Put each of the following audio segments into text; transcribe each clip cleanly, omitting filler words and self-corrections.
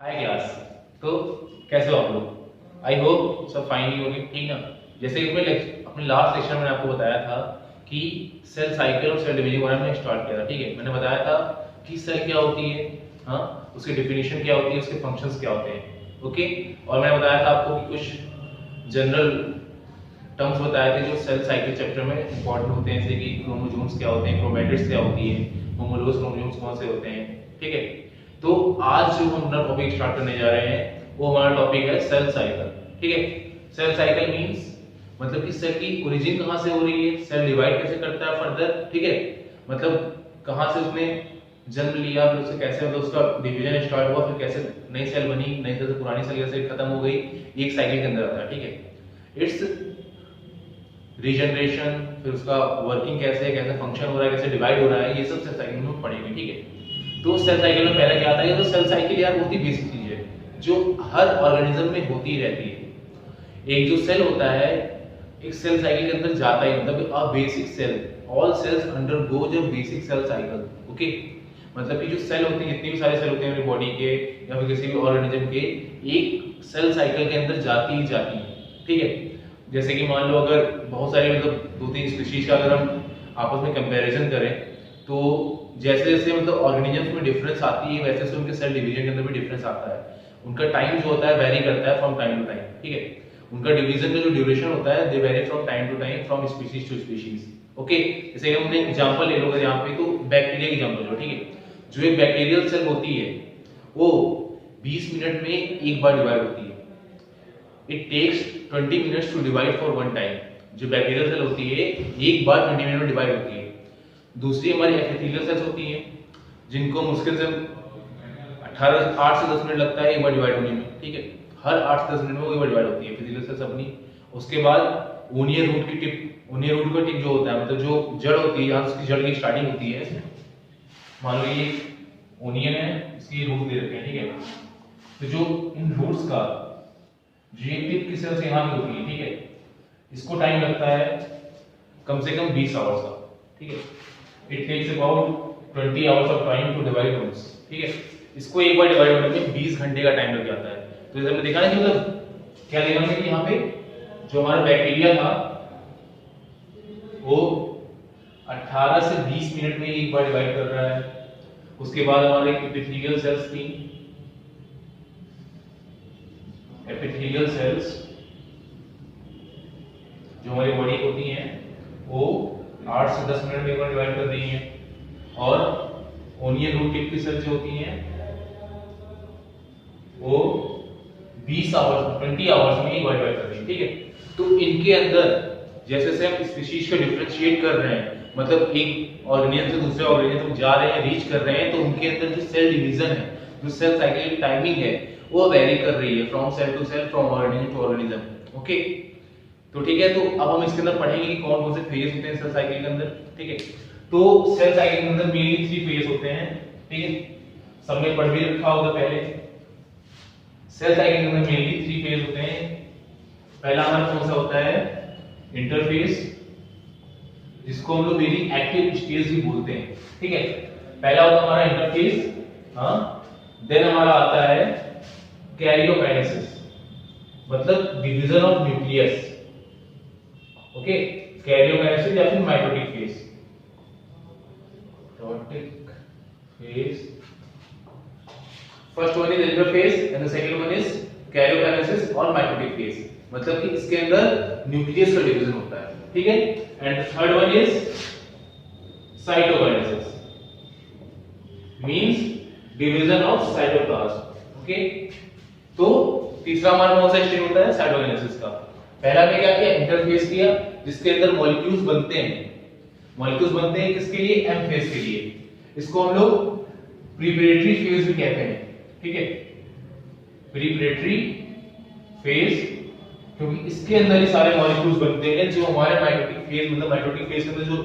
हाय class. तो कैसे हो आप लोग? आई होप सब फाइन ही होंगे, ठीक ना। जैसे कि अपने लास्ट सेक्शन में आपको बताया था कि सेल साइकिल और सेल डिवीजन के बारे में स्टार्ट किया था, ठीक है। मैंने बताया था कि सेल क्या होती है, हाँ, उसकी डेफिनेशन क्या होती है, उसके फंक्शंस क्या होते हैं, ओके। और मैंने बताया था आपको कि कुछ जनरल टर्म्स बताए थे जो सेल साइकिल चैप्टर में इंपॉर्टेंट होते हैं, जैसे कि क्रोमोसोम्स क्या होते हैं, क्रोमैटिड्स क्या होती है, होमोलोगस क्रोमोसोम्स कौन से होते हैं, ठीक है। तो आज जो हम अपना टॉपिक स्टार्ट करने जा रहे हैं वो हमारा टॉपिक है सेल साइकिल, ठीक है। सेल साइकिल मींस मतलब कि सेल की ओरिजिन कहाँ से हो रही है, सेल डिवाइड कैसे करता है फर्दर, ठीक है। मतलब कहाँ से उसने जन्म लिया, फिर उसे कैसे मतलब उसका डिवीजन स्टार्ट हुआ, फिर कैसे नई सेल बनी, नई सेल से पुरानी सेल कैसे खत्म हो गई, ये एक साइकिल के अंदर आता है, ठीक है। इट्स रीजनरेशन, फिर उसका वर्किंग कैसे है, कैसे फंक्शन हो रहा है, कैसे डिवाइड हो रहा है, ये सब सेल साइकिल में पढ़ेंगे, ठीक है। तो सेल साइकिल में पहला क्या आता है, ये तो सेल साइकिल यार बहुत ही बेसिक चीज है जो हर ऑर्गेनिज्म में होती रहती है। एक जो सेल होता है एक सेल साइकिल के अंदर जाता ही मतलब a basic cell, all cells undergo the basic cell cycle, okay. मतलब कि जो सेल होती है, जितनी भी सारे सेल होते हैं अपनी बॉडी के या फिर किसी भी ऑर्गेनिज्म के, एक सेल साइकिल के अंदर जाती ही जाती है, ठीक है। जैसे कि मान लो अगर बहुत सारी मतलब दो तीन स्पीशीज का अगर हम आपस में कंपैरिजन करें तो जैसे जैसे मतलब ऑर्गेनिजम्स में डिफरेंस आती है वैसे वैसे उनके सेल डिवीजन के अंदर भी डिफरेंस आता है। उनका टाइम जो होता है वेरी करता है फ्रॉम टाइम टू टाइम, ठीक है। उनका डिवीजन का जो ड्यूरेशन होता है they vary from time to time from species to species, okay. जैसे हमने एग्जांपल ले लो अगर यहाँ पे तो बैक्टीरिया की एग्जांपल लो, ठीक है। जो एक बैक्टीरियल सेल होती है वो 20 मिनट में एक बार डिवाइड होती है। It takes 20 minutes to divide for one time. जो बैक्टीरियल सेल होती है एक बार 20 मिनट में डिवाइड होती है। दूसरी हमारी एपिथेलियल सेल्स होती हैं जिनको मुश्किल से 8 से 10 मिनट लगता है एक बार डिवाइड होने में, ठीक है। हर 8 से 10 मिनट में एक बार डिवाइड होती है एपिथेलियल सेल्स अपनी। उसके बाद ओनियन रूट की टिप, ओनियन रूट का टिप जो होता है मतलब जो जड़ होती है, यहाँ उसकी जड़ की स्टार्टिंग होती है। मान लो ये ओनियन है, इसकी रूट दे रखे हैं, ठीक है। तो जो इन रूट्स का जो ये टिप की सेल्स यहाँ की होती है, ठीक है, इसको टाइम लगता है कम से कम 20 आवर्स का, ठीक है। It takes about 20 hours of time to divide roots, ठीक है। इसको एक बार डिवाइड होने में 20 घंटे का टाइम लग जाता है। तो जैसे हमने देखा ना कि मतलब क्या देखा कि यहाँ पे जो हमारा बैक्टीरिया था वो 18 से 20 मिनट में एक बार डिवाइड कर रहा है। उसके बाद हमारे एपिथेलियल सेल्स थी, एपिथेलियल सेल्स जो हमारी बॉडी होती हैं वो 8 से 10 मिनट में एक बार डिवाइड कर रही हैं। और ओनियन रूट टिप की सेल्स जो होती हैं वो 20 आवर्स 20 आवर्स में एक बार डिवाइड कर रही हैं, ठीक है। तो इनके अंदर जैसे जैसे हम स्पीशीज को डिफरेंशिएट कर रहे हैं मतलब एक ऑर्गेनिज्म से दूसरे ऑर्गेनिज्म तक जा रहे हैं, रीच कर रहे हैं, तो उनके अंदर जो सेल डिवीजन है, जो सेल साइकिल की टाइमिंग है वो वेरी कर रही है from cell to cell, from organism to organism, okay. तो ठीक है, तो अब हम इसके अंदर पढ़ेंगे कि कौन कौन से फेज होते हैं सेल साइकिल के अंदर, ठीक है। तो सेल साइकिल के अंदर मेनली 3 फेज होते हैं, ठीक है। सबने पढ़ भी रखा होगा पहले। सेल साइकिल के अंदर मेनली 3 फेज होते हैं। पहला हमारा कौन सा होता है, इंटरफेस, जिसको हम लोग वेरी एक्टिव स्टेज भी बोलते हैं, ठीक है। पहला होता है हमारा इंटरफेस, हाँ। देन हमारा आता है कैरियोकाइनेसिस, मतलब division of nucleus, okay. Karyokinesis या फिर mitotic phase, mitotic phase. First one is interface and the second one is karyokinesis और माइटोटिक फेज, मतलब कि इसके अंदर न्यूक्लियस का डिवीजन होता है, ठीक है। And third one is cytokinesis, means division of cytoplasm, okay. तो तीसरा हमारा कौन सा स्टेज होता है, साइटोकाइनेसिस का। पहला में क्या किया, इंटरफेस किया, जिसके अंदर मॉलिक्यूल्स बनते हैं। मॉलिक्यूल्स बनते हैं किसके लिए, एम फेज के लिए। इसको हम लोग प्रिपरेटरी फेज भी कहते हैं, ठीक है। प्रिपरेटरी फेज, क्योंकि इसके अंदर ही सारे मॉलिक्यूल्स बनते हैं जो हमारे माइटोटिक फेज मतलब माइटोटिक फेज के अंदर जो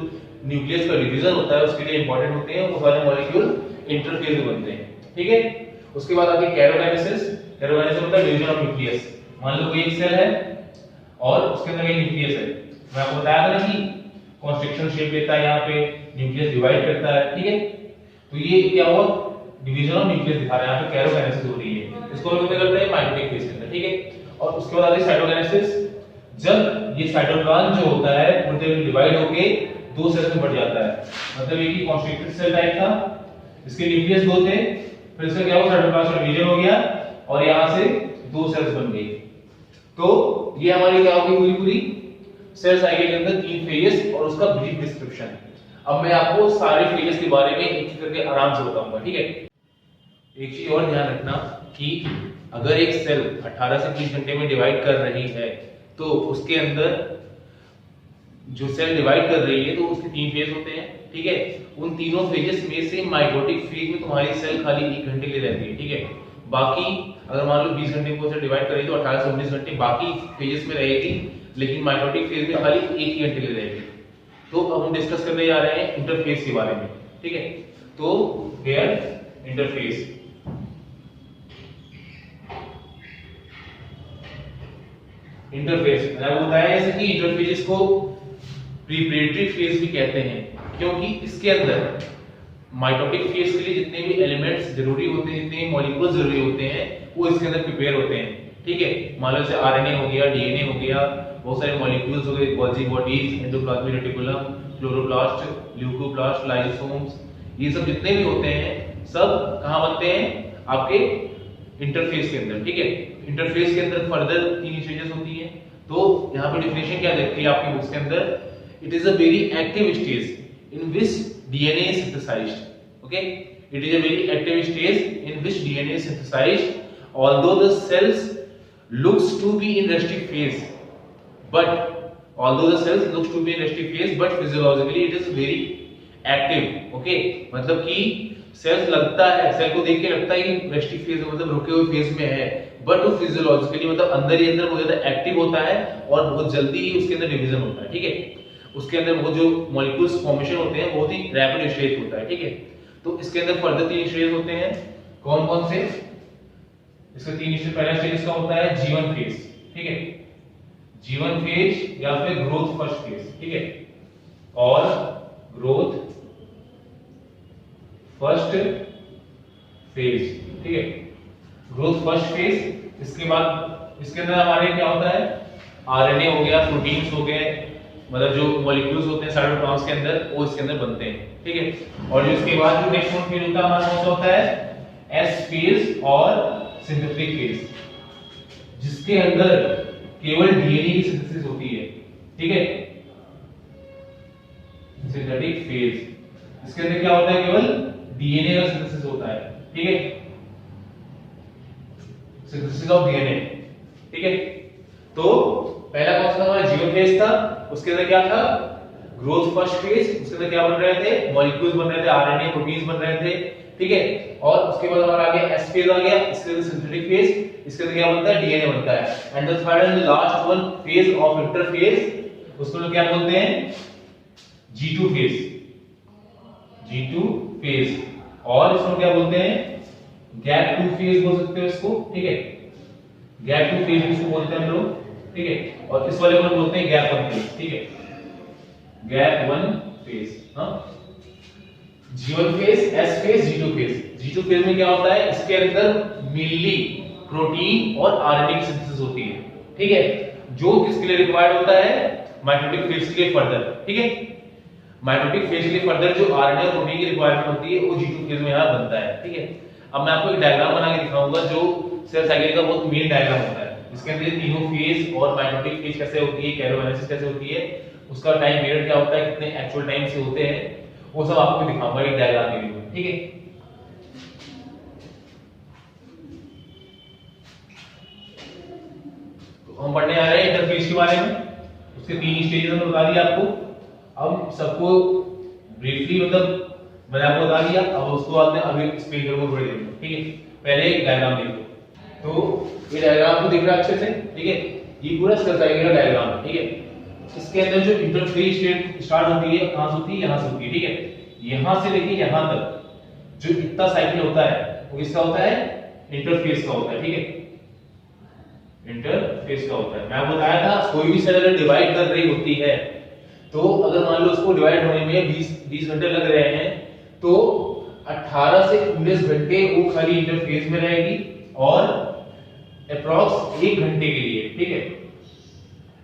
न्यूक्लियस का डिवीजन होता है उसके लिए इंपॉर्टेंट होते हैं। वो सारे मॉलिक्यूल इंटरफेज में बनते हैं, ठीक है। उसके बाद आती है कैरियोकाइनेसिस। कैरियोकाइनेसिस मतलब डिवीजन ऑफ न्यूक्लियस। मान लो कोई एक सेल है और उसके अंदर एक न्यूक्लियस है। मैं आपको बताया था कि कॉन्स्ट्रिक्शन शेप लेता है, यहाँ पे न्यूक्लियस डिवाइड करता है, ठीक है। तो ये क्या हुआ, डिवीजन ऑफ न्यूक्लियस दिखा रहा है, यहाँ पे कैरोकाइनेसिस हो रही है, इसको हम करते हैं माइटोटिक फेज के अंदर, ठीक है। और उसके बाद आती है साइटोकाइनेसिस, जब ये साइटोप्लाज्म जो होता है पूरे डिवाइड होके दो सेल्स में बढ़ जाता है, मतलब ये की कॉन्स्ट्रिक्टेड सेल टाइप था, इसके न्यूक्लियस दो थे, फिर इसका क्या हुआ साइटोप्लाज्म का डिवीजन हो गया और यहां से दो सेल्स बन गई। तो ये हमारी क्या होगी पूरी पूरी सेल साइकिल के अंदर तीन फेजेस और उसका ब्रीफ डिस्क्रिप्शन। अब मैं आपको सारे फेजेस के बारे में एक एक करके आराम से बताऊंगा, ठीक है। एक चीज और ध्यान रखना कि अगर एक सेल 18 से 20 घंटे में डिवाइड कर रही है तो उसके अंदर जो सेल डिवाइड कर रही है तो उसके तीन फेज होते हैं, ठीक है। उन तीनों फेजेस में से माइटोटिक फेज में तुम्हारी सेल खाली 1 घंटे के लिए रहती है, ठीक है। बाकी अगर मान लो 20 घंटे को सेल डिवाइड करेगी तो 18 से 19 घंटे बाकी फेजेस में रहेगी, लेकिन माइटोटिक फेज में खाली 1 ही घंटे के लिए रहेगी। तो अब हम डिस्कस करने जा रहे हैं इंटरफेस के बारे में, ठीक है। तो हियर इंटरफेस, इंटरफेस मैंने बताया जैसे कि इंटरफेस को प्रीपरेटरी फेज भी कहते हैं, क्योंकि इसके अंदर माइटोटिक फेज के लिए जितने भी एलिमेंट्स जरूरी होते हैं, जितने मॉलिक्यूल्स जरूरी होते हैं, वो इसके अंदर प्रिपेयर होते हैं, ठीक है। मान लो जैसे आरएनए हो गया, डीएनए हो गया, बहुत सारे मॉलिक्यूल्स हो गए, Golgi bodies, endoplasmic reticulum, chloroplast, leucoplast, lysosomes, ये सब जितने भी होते हैं सब कहां बनते हैं आपके इंटरफेस के अंदर, ठीक है। इंटरफेस के अंदर फर्दर तीन स्टेजेस होती हैं। तो यहाँ पे डेफिनेशन क्या देती है आपकी बुक्स के अंदर, it is a very active stage in which DNA is synthesized, okay. It is a very active stage in which DNA is synthesized although the cells looks to be in resting phase, but although the cells looks to be in resting phase but physiologically it is very active, okay। मतलब कि sales लगता है, cell को देख के लगता है कि रेस्टिंग फेज में, मतलब रुके हुए फेज में है, बट वो फिजियोलॉजिकली मतलब अंदर ही अंदर बहुत ज्यादा एक्टिव होता है और बहुत जल्दी ही उसके अंदर डिवीजन होता है, ठीक है। उसके अंदर वो जो मॉलिक्यूल्स फॉर्मेशन होते हैं बहुत ही रैपिड स्टेज होता है, ठीक है। तो इसके अंदर फर्दर तीन स्टेज होते हैं, कौन कौन से, इसका तीन स्टेज, पहला स्टेज इसका होता है G1 फेज, ठीक है। G1 फेज या फिर ग्रोथ फर्स्ट फेज, ठीक है, और ग्रोथ फर्स्ट फेज, ठीक है, ग्रोथ फर्स्ट फेज। इसके बाद इसके अंदर हमारे क्या होता है, आरएनए हो गया, प्रोटीन्स हो गए, मतलब जो मॉलिक्यूल्स होते हैं साइटोप्लाज्म के अंदर वो इसके अंदर बनते हैं, ठीक है। और जो इसके बाद जो नेक्स्ट फेज होता है हमारा कौन सा होता है, एस फेज और सिंथेटिक फेज, जिसके अंदर केवल डीएनए की सिंथेसिस होती है, ठीक है। सिंथेटिक फेज, इसके अंदर क्या होता है, केवल डीएनए का सिंथेसिस होता है, ठीक है, सिंथेसिस ऑफ डीएनए, ठीक है। तो पहला कौन सा हमारा G1 फेज था, उसके अंदर क्या था, ग्रोथ फर्स्ट फेज, उसके अंदर क्या बन रहे थे, मॉलिक्यूल्स बन रहे थे, आरएनए प्रोटीन्स बन रहे थे, ठीक है। और उसके बाद हमारा आ गया एस फेज आ गया, इसके अंदर सिंथेटिक फेज, इसके अंदर क्या बनता है, डीएनए बनता है। And the third and last one phase of interphase, उसको क्या बोलते हैं, G2 फेज, G2 फेज, और इसको क्या बोलते हैं, गैप 2 फेज बोल सकते हो इसको, ठीक है। गैप 2 फेज इसको बोलते हैं हम लोग, ठीक है। और इस वाले को बोलते हैं गैप 1 फेज, ठीक है, गैप 1 फेज, हाँ। G1 phase, S phase, G2 phase. G2 phase में क्या होता है, इसके अंदर मेनली प्रोटीन और आरएनए की सिंथेसिस होती है, ठीक है, जो किसके लिए रिक्वायर्ड होता है, माइटोटिक फेज के लिए फर्दर, ठीक है। माइटोटिक फेज के लिए फर्दर जो आरएनए और प्रोटीन की रिक्वायरमेंट होती है वो G2 फेज में यहां बनता है, ठीक है। अब मैं आपको एक डायग्राम बना के दिखाऊंगा जो सेल साइकिल का बहुत मेन डायग्राम होता है, इसके अंदर ये तीनों फेज और माइटोटिक फेज कैसे होती है, कैरोकाइनेसिस कैसे होती है, उसका टाइम पीरियड क्या होता है, कितने एक्चुअल टाइम से होते हैं, वो सब आपको दिखाऊंगा एक डायग्राम के लिए, ठीक है। तो हम पढ़ने आ रहे हैं इंटरफेस के बारे में, उसके तीन स्टेजेस हमने बता दिया आपको। अब सबको ब्रीफली मतलब मैंने आपको बता दिया, अब उसको बाद में अभी एक्सप्लेन करूंगा थोड़ी देर में, ठीक है। पहले एक डायग्राम देखो, तो ये डायग्राम को दिख रहा है अच्छे से, ठीक है, ये पूरा सेल साइकिल का डायग्राम है, ठीक है। इसके अंदर जो इंटरफेस स्टेट स्टार्ट होती है, कहां से होती है, यहां से होती है, ठीक है। यहां से लेके यहां तक जो इतना साइकिल होता है वो किसका होता है, इंटरफेस का होता है, ठीक है, इंटरफेस का होता है। मैं आपको बताया था कोई भी सेल अगर डिवाइड कर रही होती है तो अगर मान लो उसको डिवाइड होने में 20 घंटे लग रहे हैं तो 18 18 से 19 घंटे वो खाली इंटरफेस में रहेगी और अप्रॉक्स 1 घंटे के लिए, ठीक है,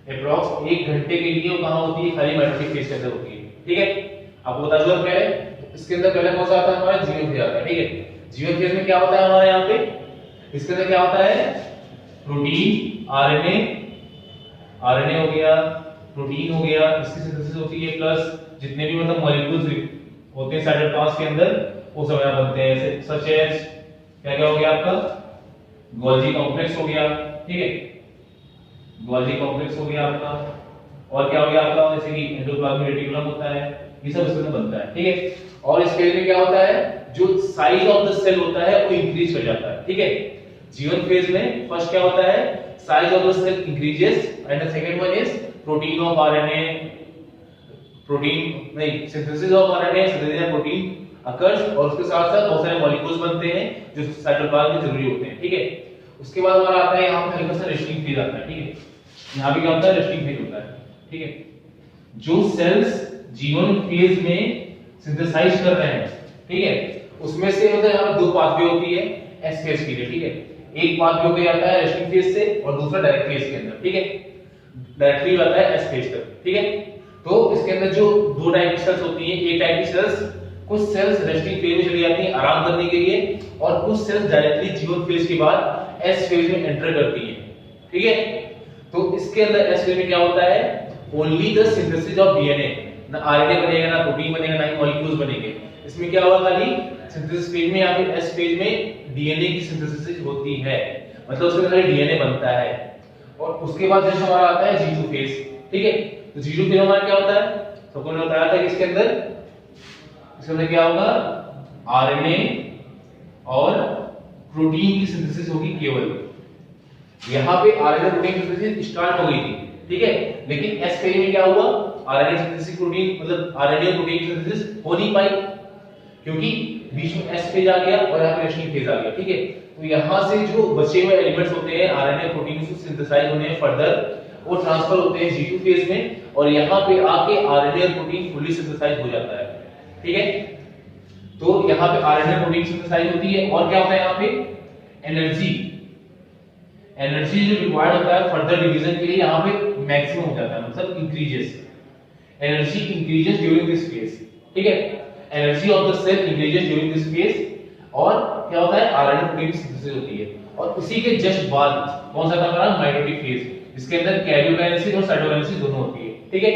अप्रॉक्स 1 घंटे के लिए वो कहां होती है, खाली माइटोटिक फेज के अंदर होती है, ठीक है। आपको बता दूं पहले इसके अंदर पहले कौन सा आता है हमारा जीवन फेज आता है, ठीक है। जीवन फेज में क्या होता है हमारे यहाँ पे, इसके अंदर क्या होता है, प्रोटीन, आरएनए हो गया, प्रोटीन हो गया, इसकी सिंथेसिस होती है, प्लस जितने भी मतलब मॉलिक्यूल्स होते हैं साइटोप्लाज्म के अंदर वो सब यहाँ बनते हैं, जैसे सच एज क्या क्या हो गया आपका, गोल्गी कॉम्प्लेक्स हो गया, ठीक है, गोल्गी कॉम्प्लेक्स हो गया आपका, और क्या हो गया आपका, जैसे कि एंडोप्लाज्मिक रेटिकुलम होता है, ये सब इसमें बनता है, ठीक है। और इसके लिए क्या होता है, जो साइज ऑफ द सेल होता है वो इंक्रीज कर जाता है, ठीक है। जीवन फेज में फर्स्ट क्या होता है, size of the cell increases and the second one is protein of RNA, protein नहीं synthesis of RNA, synthesis of protein occurs, और उसके साथ साथ बहुत सारे मॉलिक्यूल्स बनते हैं जो साइटोप्लाज्म में जरूरी होते हैं, ठीक है। उसके बाद हमारा आता है यहाँ पे हल्का सा रेस्टिंग फेज आता है, ठीक है। यहाँ पे क्या होता है, रेस्टिंग फेज होता है, ठीक है। जो सेल्स जीवन फेज में सिंथेसाइज कर रहे हैं, ठीक है, उसमें से मतलब यहाँ पे दो पाथवे होती है एस फेज के लिए, ठीक है। एक पाथवे होकर आता है रेस्टिंग फेज से और दूसरा डायरेक्ट फेज के अंदर, ठीक है, डायरेक्टली आता है एस फेज तक, ठीक है। तो इसके अंदर जो दो टाइप की सेल्स होती हैं, एक टाइप की सेल्स, कुछ सेल्स रेस्टिंग फेज में चली जाती हैं आराम करने के लिए, और कुछ सेल्स डायरेक्टली जीवन फेज के बाद एस फेज में एंटर करती हैं, ठीक है। तो इसके अंदर एस फेज में क्या होता है, only the synthesis of DNA, ना आरएनए बनेगा, ना प्रोटीन बनेगा, ना ही मॉलिक्यूल्स बनेंगे। इसमें क्या होगा, खाली सिंथेसिस फेज में या फिर एस फेज में डीएनए की सिंथेसिस होती है, मतलब उसमें खाली डीएनए बनता है। और उसके बाद जैसे हमारा आता है G2 फेज, ठीक है। तो G2 फेज हमारा क्या होता है, सबको ने बताया था कि इसके अंदर क्या होगा, आरएनए और प्रोटीन की सिंथेसिस होगी केवल। यहाँ पे आरएनए प्रोटीन की सिंथेसिस स्टार्ट हो गई थी, ठीक है, लेकिन एस फेज में क्या हुआ, आरएनए सिंथेसिस प्रोटीन मतलब आरएनए और प्रोटीन की सिंथेसिस हो नहीं पाई, क्योंकि बीच में एस फेज आ गया और यहाँ पे रेस्टिंग फेज आ गया, ठीक है। तो यहाँ से जो बचे हुए एलिमेंट्स होते हैं आरएनए प्रोटीन से सिंथेसाइज होने हैं फर्दर, वो ट्रांसफर होते हैं G2 फेज में, और यहाँ पे आके आरएनए और प्रोटीन फुली सिंथेसाइज हो जाता है, ठीक है। तो यहाँ पे आरएनए प्रोटीन सिंथेसाइज होती है, और क्या होता है यहाँ पे, एनर्जी जो रिक्वायर्ड होता है फर्दर डिवीजन के लिए यहाँ पे मैक्सिमम हो जाता है, मतलब increases, energy increases during this phase, ठीक है। Energy of the cell increases during this phase, और क्या होता है, आरएनए प्रोटीन की सिंथेसिस होती है। और उसी के जस्ट बाद कौन सा था हमारा, माइटोटिक फेज, जिसके अंदर कैरियोकाइनेसिस और साइटोकाइनेसिस दोनों होती है, ठीक है।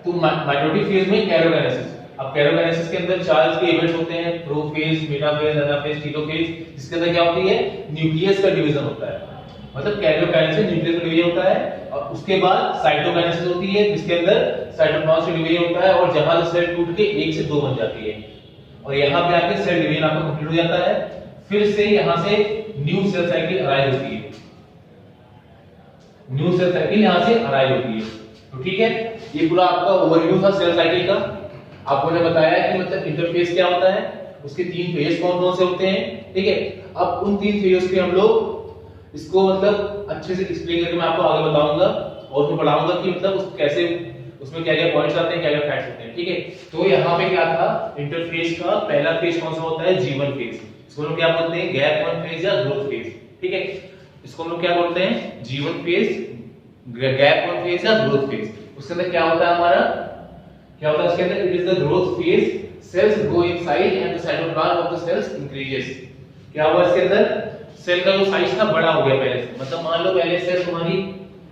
तो माइटोटिक फेज में कैरियोकाइनेसिस, अब कैरियोकाइनेसिस के अंदर चार के इवेंट्स होते हैं, प्रोफेज, मेटाफेज, एनाफेज, टीलोफेज, जिसके अंदर क्या होती है, न्यूक्लियस का डिवीजन होता है, मतलब कैरियोकाइनेसिस न्यूक्लियस का डिवीजन होता है, और उसके बाद साइटोकाइनेसिस होती है, जिसके अंदर साइटोप्लाज्म से डिवीजन होता है, और जहां सेल टूट के 1 से 2 बन जाती है, और यहाँ पे आके सेल डिवीजन आपका कंप्लीट हो जाता है। फिर से यहाँ से न्यू सेल साइकिल अराइव होती है, न्यू सेल साइकिल यहाँ से अराइव होती है। तो ठीक है, ये पूरा आपका ओवरव्यू था सेल साइकिल का। आपको ने बताया कि मतलब इंटरफेस क्या होता है, उसके 3 फेज कौन कौन से होते हैं, ठीक है। अब उन 3 फेजेस के हम लोग इसको मतलब अच्छे से एक्सप्लेन करके मैं आपको आगे बताऊंगा, और उसमें पढ़ाऊंगा कि मतलब उसको कैसे, उसमें क्या क्या पॉइंट्स आते हैं, क्या क्या फैक्ट्स होते हैं, ठीक है। तो यहाँ पे क्या था, इंटरफेस का पहला फेज कौन सा होता है, G1 फेज। इसको हम लोग क्या बोलते हैं, गैप 1 फेज या ग्रोथ फेज, ठीक है। इसको हम लोग क्या बोलते हैं, G1 फेज, गैप 1 फेज या ग्रोथ फेज। उसके अंदर क्या होता है हमारा, क्या होता है इसके अंदर, it is the growth phase, cells grow in size and the cytoplasm of the cells increases. क्या हुआ इसके अंदर, सेल का जो साइज था बड़ा हो गया पहले से, मतलब मान लो पहले सेल तुम्हारी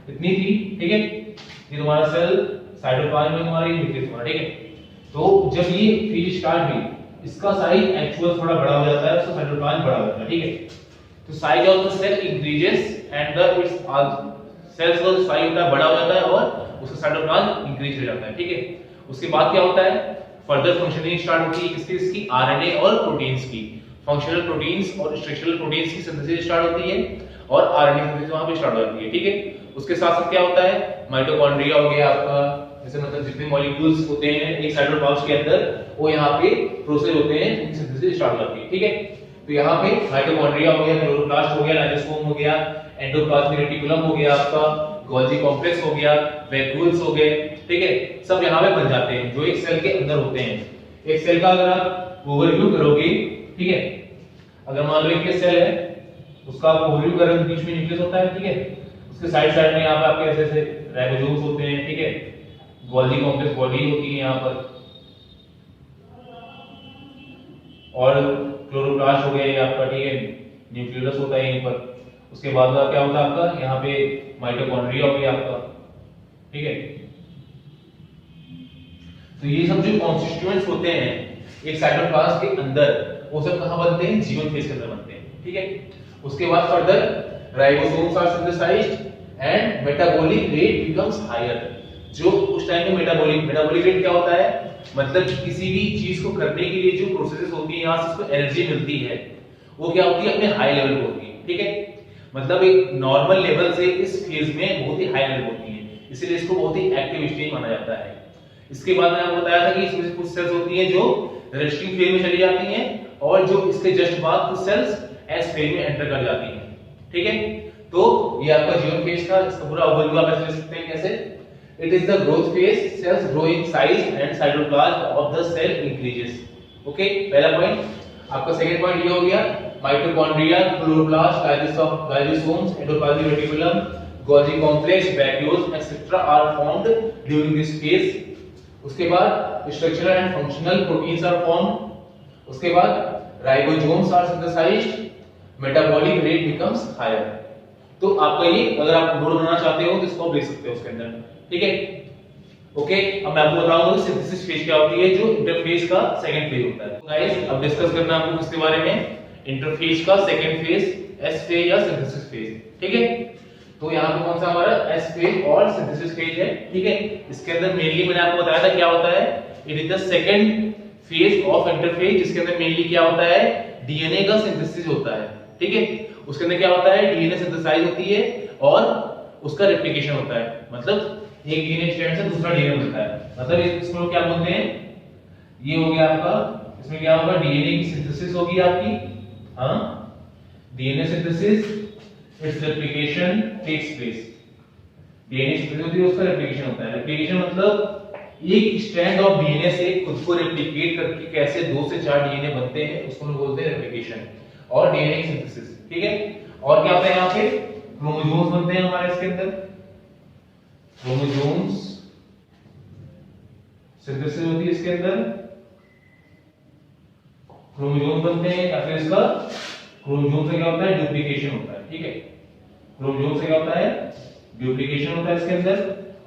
इतनी थी, ठीक है, ये तुम्हारा सेल साइटोप्लाज्म में तुम्हारी न्यूक्लियस तुम्हारा, ठीक है। तो जब ये फेज स्टार्ट हुई, इसका साइज एक्चुअल थोड़ा बड़ा हो जाता है, उसका साइटोप्लाज्म बड़ा हो जाता है, ठीक है। तो size of the cell increases and the its cells का साइज बड़ा हो जाता है और उसका साइटोप्लाज्म इंक्रीज हो जाता है, ठीक है। उसके बाद क्या होता है, फर्दर फंक्शनिंग स्टार्ट होती है किसकी, इसकी आरएनए और प्रोटीन्स की। फंक्शनल प्रोटीन्स और स्ट्रक्चरल प्रोटीन्स की सिंथेसिस स्टार्ट होती है, और आरएनए की सिंथेसिस वहां पे स्टार्ट हो जाती है, ठीक है। उसके साथ साथ क्या होता है, माइटोकॉन्ड्रिया हो गया आपका, जैसे मतलब जितने मॉलिक्यूल्स होते हैं एक साइटोप्लाज्म के अंदर, वो यहाँ पे प्रोसेस होते हैं, उनकी सिंथेसिस स्टार्ट हो जाती है, ठीक है। तो यहाँ पे माइटोकॉन्ड्रिया हो गया, क्लोरोप्लास्ट हो गया, लाइसोसोम हो गया, एंडोप्लाज्मिक रेटिकुलम हो गया आपका, गोल्गी कॉम्प्लेक्स हो गया, वैक्यूल्स हो गए, ठीक है, सब यहाँ पे बन जाते हैं जो एक सेल के अंदर होते हैं। एक सेल का अगर आप ओवरव्यू करोगे, ठीक है। अगर मान लो एक सेल है, उसका आप ओवरव्यू करोगे, बीच में न्यूक्लियस होता है, ठीक है। उसके साइड साइड में यहाँ पे आपके ऐसे ऐसे राइबोसोम्स होते हैं, ठीक है। गोल्गी कॉम्प्लेक्स बॉडी होती है यहाँ पर, और क्लोरोप्लास्ट हो गया ये आपका, ठीक है। न्यूक्लियस होता है यहीं पर। उसके बाद क्या होता है आपका, यहाँ पे माइटोकॉन्ड्रिया हो गया आपका, ठीक है। तो ये सब जो कॉन्स्टिट्यूएंट्स होते हैं एक साइटोप्लाज्म के अंदर, वो सब कहाँ बनते हैं, G1 फेज के अंदर बनते हैं, ठीक है। उसके बाद further ribosomes are synthesized and metabolic rate becomes higher. जो उस टाइम में मेटाबॉलिक रेट क्या होता है, मतलब किसी भी चीज को करने के लिए जो प्रोसेसेस होती है, यहाँ से उसको एनर्जी मिलती है, वो क्या होती है, अपने हाई लेवल पे होती है, ठीक है। मतलब एक नॉर्मल लेवल से इस फेज में बहुत ही हाई लेवल होती है, इसलिए इसको बहुत ही एक्टिव स्टेज माना जाता है। इसके बाद मैंने आपको बताया था कि इसमें कुछ सेल्स होती हैं जो रेस्टिंग फेज में चली जाती हैं, और जो इसके जस्ट बाद कुछ सेल्स एस फेज में एंटर कर जाती हैं, ठीक है। तो ये आपका जीवन फेज था, इसका पूरा ओवरव्यू आप ऐसे ले सकते हैं कैसे, it is the growth phase, cells grow in size and cytoplasm of the cell increases. Okay, पहला पॉइंट। आपका सेकंड पॉइंट ये हो गया, mitochondria, chloroplast, lysosomes, endoplasmic reticulum, Golgi complex, vacuoles etcetera are formed during this phase. उसके बाद structural and functional proteins are formed. उसके बाद ribosomes are synthesized, metabolic rate becomes higher. तो आपका ये, अगर आप नोट बनाना चाहते हो तो इसको आप लिख सकते हो उसके अंदर, ठीक है। ओके, अब मैं आपको बताऊंगा सिंथेसिस फेज क्या होती है, जो इंटरफेज का सेकंड फेज होता है। गाइस, अब डिस्कस करना है आपको किसके बारे में, इंटरफेज का सेकंड फेज, एस फेज या सिंथेसिस फेज, ठीक है। तो यहाँ पे कौन सा हमारा एस फेज और सिंथेसिस फेज है, ठीक है। इसके अंदर मेनली मैंने आपको बताया था क्या होता है, it is the second phase of interphase, जिसके अंदर मेनली क्या होता है, डीएनए का सिंथेसिस होता है, ठीक है। उसके अंदर क्या होता है, डीएनए सिंथेसाइज होती है और उसका रेप्लिकेशन होता है, मतलब एक डीएनए स्ट्रैंड से दूसरा डीएनए बनता है, मतलब इसको क्या बोलते हैं, ये हो गया आपका, इसमें क्या होगा, डीएनए की सिंथेसिस होगी आपकी, हाँ, DNA synthesis, its replication takes place. DNA synthesis होती है, उसका रेप्लिकेशन होता है। रेप्लिकेशन मतलब एक स्ट्रैंड ऑफ डीएनए से खुद को रेप्लिकेट करके कैसे 2 से 4 डीएनए बनते हैं, उसको हम बोलते हैं रेप्लिकेशन और डीएनए की सिंथेसिस, ठीक है। और क्या होता है, यहाँ पे क्रोमोसोम्स बनते हैं हमारे इसके अंदर, क्रोमोसोम्स सिंथेसिस होती है इसके अंदर, क्रोमोसोम बनते हैं, या फिर इसका क्रोमोसोम से क्या होता है, डुप्लीकेशन होता है, ठीक है। क्रोमोसोम से क्या होता है, डुप्लीकेशन होता है इसके अंदर।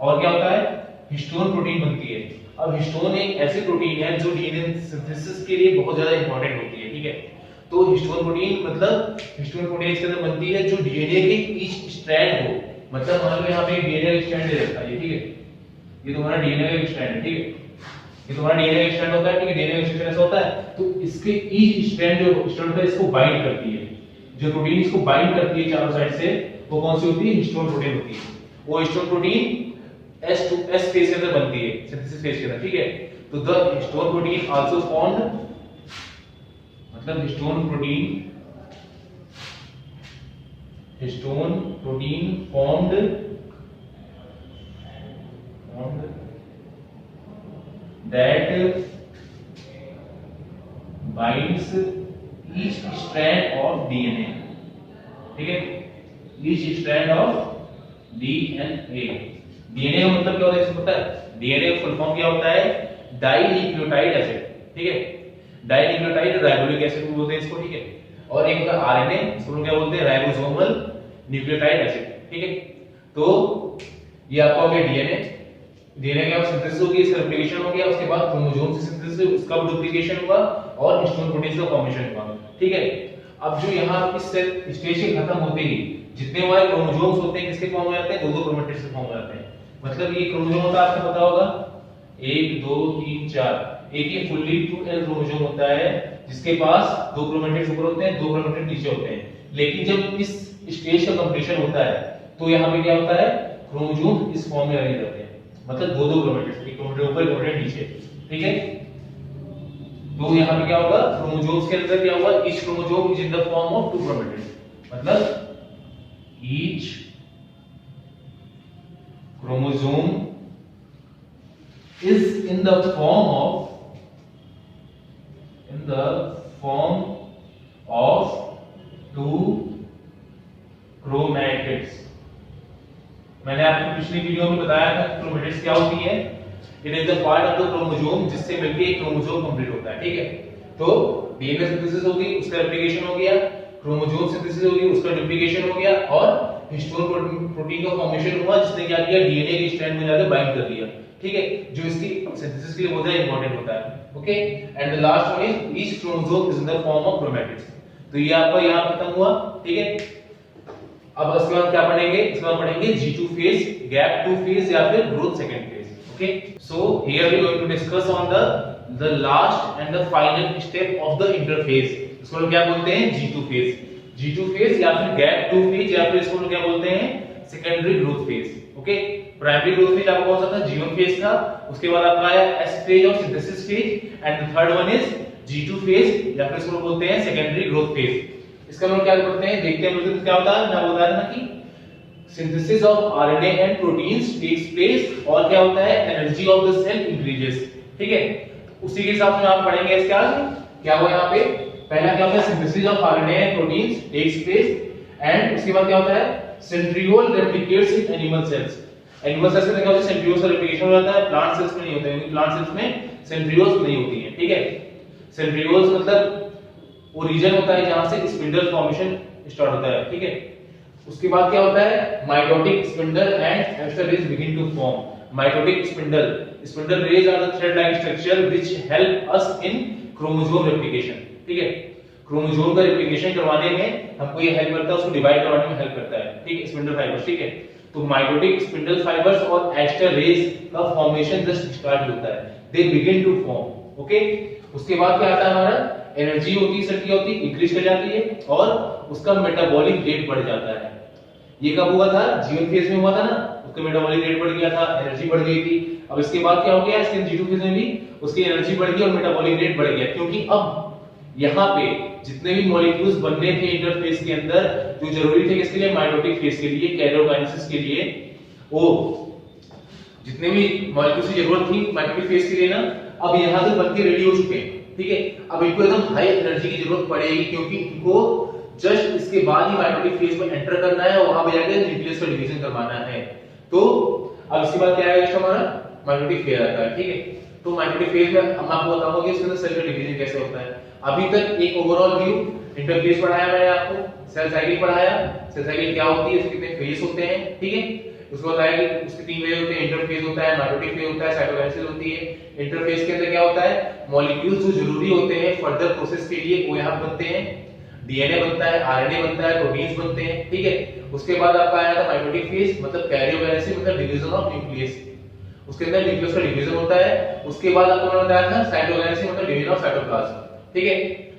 और क्या होता है, हिस्टोन प्रोटीन बनती है। अब हिस्टोन एक ऐसी प्रोटीन है जो डीएनए सिंथेसिस के लिए बहुत ज्यादा इंपॉर्टेंट होती है, ठीक है। तो हिस्टोन प्रोटीन मतलब हिस्टोन प्रोटीन इसके अंदर बनती है जो डीएनए के ईच स्ट्रैंड हो, मतलब मान लो यहाँ पे डीएनए का स्ट्रैंड दे रखा है, ठीक है। ये तुम्हारा डीएनए का स्ट्रैंड है, ठीक है। ये तुम्हारा डीएनए का स्ट्रैंड होता है, ठीक है। डीएनए का स्ट्रैंड ऐसा होता है, तो इसके ईच स्ट्रैंड जो स्ट्रैंड होता है इसको बाइंड करती है, जो प्रोटीन इसको बाइंड करती है चारों साइड से, वो कौन सी होती है, हिस्टोन प्रोटीन होती है। वो हिस्टोन प्रोटीन S फेज के अंदर बनती है, सिंथेसिस फेज के अंदर, ठीक है। तो the histone protein also formed, मतलब histone protein formed that binds each strand of DNA, ठीक है, each strand of DNA। DNA का मतलब क्या होता है, इसको पता है, DNA का फुल फॉर्म क्या होता है, डाइन्यूक्लियोटाइड एसिड, ठीक है। डाइन्यूक्लियोटाइड राइबोलिक एसिड बोलते हैं इसको, ठीक है। और एक होता है आरएनए, इसको हम क्या बोलते हैं, राइबोसोमल न्यूक्लियोटाइड एसिड, ठीक है। तो ये आपका हो गया डीएनए का सिंथेसिस हो गया, इसका रेप्लिकेशन हो गया, उसके बाद क्रोमोसोम से सिंथेसिस, उसका डुप्लीकेशन हुआ और हिस्टोन प्रोटीन का फॉर्मेशन हुआ, ठीक है। अब जो यहाँ इस स्टेज के खत्म होते ही जितने हमारे क्रोमोसोम्स होते हैं किसके फॉर्म हो जाते हैं, दो क्रोमेटिड्स के फॉर्म हो जाते हैं। मतलब ये क्रोमोसोम होता है, आपको पता होगा 1 2 3 4, एक ये फुल्ली 2L क्रोमोसोम होता है जिसके पास 2 क्रोमेटिड्स ऊपर होते हैं, 2 क्रोमेटिड्स नीचे होते हैं। लेकिन जब इस स्टेज का कंप्लीशन होता है तो यहाँ पे क्या होता है, क्रोमोसोम इस फॉर्म में अरेंज रहते हैं, मतलब 2 क्रोमेटिड्स, एक क्रोमेटिड ऊपर, क्रोमेटिड नीचे, ठीक है। तो यहाँ पे क्या होगा, क्रोमोसोम्स के अंदर क्या होगा, each chromosome is in the form of 2 chromatids, मतलब each chromosome is in the form of in the form of two chromatids। मैंने आपको पिछली वीडियो में बताया था क्रोमेटिड्स क्या होती है। It is the part of the chromosome जिससे मिलके एक क्रोमोसोम कंप्लीट होता है, ठीक है। तो डीएनए सिंथेसिस होगी, उसका रेप्लिकेशन हो गया, क्रोमोसोम सिंथेसिस होगी, उसका डुप्लीकेशन हो गया, और हिस्टोन प्रोटीन का फॉर्मेशन हुआ जिसने क्या किया, डीएनए की स्ट्रैंड में जाकर बाइंड कर लिया, ठीक है, जो इसकी सिंथेसिस के लिए बहुत ज्यादा इंपॉर्टेंट होता है। Okay, and the last one is each chromosome is in the form of chromatids. तो ये आपका यहां खत्म हुआ, ठीक है। अब इसके बाद क्या पढ़ेंगे, इसके बाद पढ़ेंगे G2 फेज, गैप 2 फेज या फिर growth second phase. Okay, so here we going to discuss on the last end the final step of the interphase. इसको लोग क्या बोलते हैं, G2 फेज। G2 फेज या फिर गैप 2 फेज या फिर इसको लोग क्या बोलते हैं, secondary growth phase. Okay, primary growth phase आपका कौन सा था, G1 फेज था। उसके बाद आपका आया S फेज और synthesis phase, and the third one is G2 phase या फिर इसको बोलते हैं सेकेंडरी ग्रोथ फेज। इसका हम क्या करते हैं, देखते हैं मुझे क्या होता है। मैं बता रहा था कि synthesis of RNA and proteins takes place, और क्या होता है, energy of the cell increases, ठीक है। उसी के हिसाब से आप पढ़ेंगे इसके आगे क्या हुआ। यहाँ पे पहला क्या होता है, synthesis of RNA and proteins takes place, and उसके बाद क्या होता है, centriole replicates in animal cells. Animal cells में क्या होता है, सेंट्रियोल का रेप्लिकेशन हो जाता है, प्लांट सेल्स में नहीं होता है, क्योंकि प्लांट सेल्स में सेंट्रियोल्स नहीं होती है, ठीक है। सेंट्रियोल्स मतलब वो रीजन होता है जहां से स्पिंडल फॉर्मेशन स्टार्ट होता है, ठीक है। उसके बाद क्या होता है, mitotic spindle and aster rays begin to form. Mitotic spindle rays are the thread like structure which help us in chromosome replication, ठीक है। क्रोमोसोम का रेप्लिकेशन करवाने में हमको ये हेल्प करता है, उसको डिवाइड करवाने में हेल्प करता है, ठीक है, स्पिंडल फाइबर्स, ठीक है। तो माइटोटिक स्पिंडल फाइबर्स और एस्टर रेज का फॉर्मेशन जस्ट स्टार्ट होता है, they begin to form. Okay, उसके बाद क्या आता है, हमारा एनर्जी होती है, सेल की होती है, इंक्रीज कर जाती है, और उसका मेटाबॉलिक रेट बढ़ जाता है। ये कब हुआ था, G1 फेज में हुआ था ना, उसका मेटाबॉलिक रेट बढ़ गया था, एनर्जी बढ़ गई थी। अब इसके बाद क्या हो गया, इसके G2 फेज में भी उसकी एनर्जी बढ़ गई और मेटाबॉलिक रेट बढ़ गया, क्योंकि अब यहाँ पे जितने भी मॉलिक्यूल्स बनने थे इंटरफेस के अंदर, जो जरूरी थे किसके लिए, माइटोटिक फेज के लिए, कैरियोकाइनेसिस के लिए, वो जितने भी मॉलिक्यूल्स की जरूरत थी माइटोटिक फेज के लिए ना, अब यहाँ से बनके रेडी हो चुके हैं, ठीक है। अब इनको एकदम हाई एनर्जी की जरूरत पड़ेगी, क्योंकि इनको जस्ट इसके बाद ही माइटोटिक फेज में एंटर करना है और वहां पे जाकर न्यूक्लियस का डिवीजन करवाना है। तो अब इसके बाद क्या आएगा, हमारा माइटोटिक फेज आता है, ठीक है। तो माइटोटिक फेज में हम आपको बताऊंगा कि इसके अंदर सेल का डिवीजन कैसे होता है। अभी तक एक ओवरऑल व्यू इंटरफेस पढ़ाया मैंने आपको, सेल साइकिल पढ़ाया, सेल साइकिल क्या होती है, इसके कितने फेज होते हैं, ठीक है। उसको बताया कि उसके 3 वे होते हैं, इंटरफेज होता है, माइटोटिक फेज होता है, साइटोकाइनेसिस होती है। इंटरफेज के अंदर क्या होता है, मॉलिक्यूल्स जो जरूरी होते हैं फर्दर प्रोसेस के लिए वो यहाँ बनते हैं, डीएनए बनता है, आरएनए बनता है, प्रोटीन्स बनते हैं, ठीक है। उसके बाद आपका आया था माइटोटिक फेज, मतलब कैरियोकाइनेसिस मतलब डिवीजन ऑफ न्यूक्लियस, उसके अंदर न्यूक्लियस का डिवीजन होता है। उसके बाद आपको मैंने बताया था साइटोकाइनेसिस मतलब डिवीजन ऑफ साइटोप्लाज्म, ठीक है।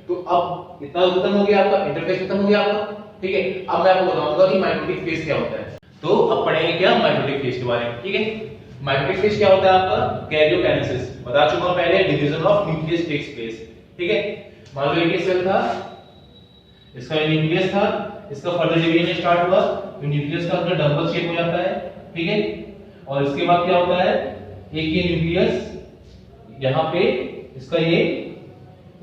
तो अब इतना खत्म हो गया आपका, इंटरफेस खत्म हो गया आपका, ठीक है। अब मैं आपको बताऊंगा कि माइटोटिक फेज क्या होता है। तो अब पढ़ेंगे क्या, माइटोटिक फेज के बारे में, ठीक है। माइटोटिक फेज क्या होता है आपका, कैरियोकाइनेसिस बता चुका पहले, division of nucleus takes place, ठीक है। मान लो एक सेल था, इसका न्यूक्लियस था, इसका फर्दर डिवीजन स्टार्ट हुआ, तो न्यूक्लियस का अपना डबल शेप हो जाता है, ठीक है। और इसके बाद क्या होता है, एक ये न्यूक्लियस यहाँ पे इसका ये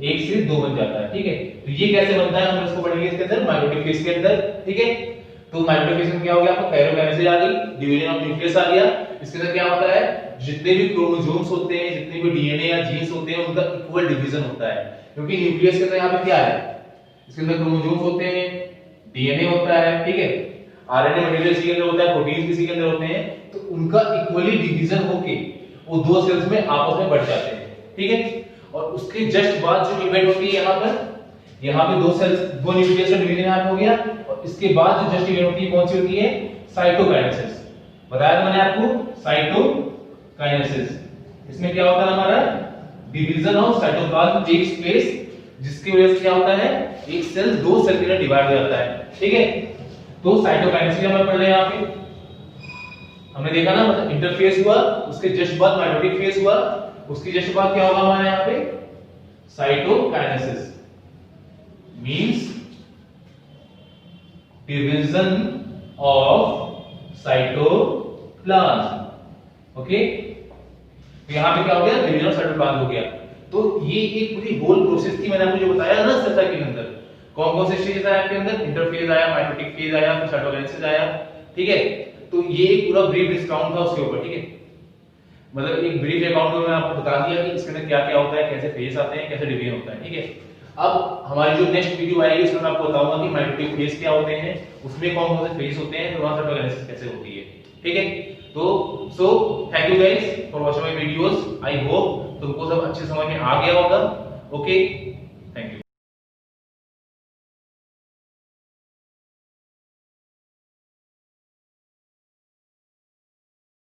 1 से 2 बन जाता है, ठीक है। तो ये कैसे बनता है हम इसको पढ़ेंगे इसके अंदर, माइटोटिक फेज के अंदर, ठीक है। तो माइटोटिक फेज में क्या हो गया, आपका कैरियोकाइनेसिस आ गई, डिवीजन ऑफ न्यूक्लियस आ गया। इसके अंदर क्या होता है, जितने भी क्रोमोसोम्स होते हैं, जितने भी डीएनए या जीन्स होते हैं, उनका इक्वल डिवीजन होता है, क्योंकि न्यूक्लियस के अंदर यहाँ पे क्या है, इसके अंदर क्रोमोसोम्स होते हैं, डीएनए होता है, ठीक है, आरएनए मटेरियल इसी के अंदर होता है, प्रोटीन्स इसी के अंदर होते हैं, तो उनका इक्वली डिवीजन होके वो दो सेल्स में आपस में बढ़ जाते हैं, ठीक है। और उसके जस्ट बाद जो इवेंट होती है यहाँ पे दो सेल्स, दो न्यूक्लियस का डिवीजन यहाँ पे हो गया, और इसके बाद जो जस्ट इवेंट होती है कौन सी होती है, साइटोकाइनेसिस। बताया था मैंने आपको, साइटोकाइनेसिस। इसमें क्या होता है, हमारा division of cytoplasm takes place, जिसकी वजह से क्या होता है, एक सेल दो सेल के अंदर डिवाइड हो जाता है, ठीक है। तो साइटोकाइनेसिस हम पढ़ रहे हैं यहाँ पे, हमने देखा ना, मतलब इंटरफेस हुआ, उसके जस्ट बाद माइटोटिक फेज हुआ, उसके जस्ट बाद क्या होगा हमारे यहाँ पे, cytokinesis means division of cytoplasm, okay. तो यहाँ पे क्या हो गया, डिवीजन ऑफ साइटोप्लाज्म हो गया। तो ये एक पूरी होल प्रोसेस थी, मैंने आपको जो बताया ना सेल साइकिल के अंदर कौन कौन से स्टेजेस आए आपके अंदर, इंटरफेज आया, माइटोटिक फेज आया, फिर साइटोकाइनेसिस आया, ठीक है। तो ये एक पूरा ब्रीफ डिस्काउंट था उसके ऊपर, ठीक है। मतलब एक ब्रीफ अकाउंट में मैंने आपको बता दिया कि इसके अंदर क्या क्या होता है, कैसे फेज आते हैं, कैसे डिवीजन होता है, ठीक है। अब हमारी जो नेक्स्ट वीडियो आएगी उसमें मैं आपको बताऊंगा कि माइटोटिक फेज क्या होते हैं, उसमें कौन कौन से फेज होते हैं, फिर वहां साइटोकाइनेसिस कैसे होती है, ठीक है। तो so thank you guys for watching my videos, I hope तुमको सब अच्छे समझ में आ गया होगा, ओके।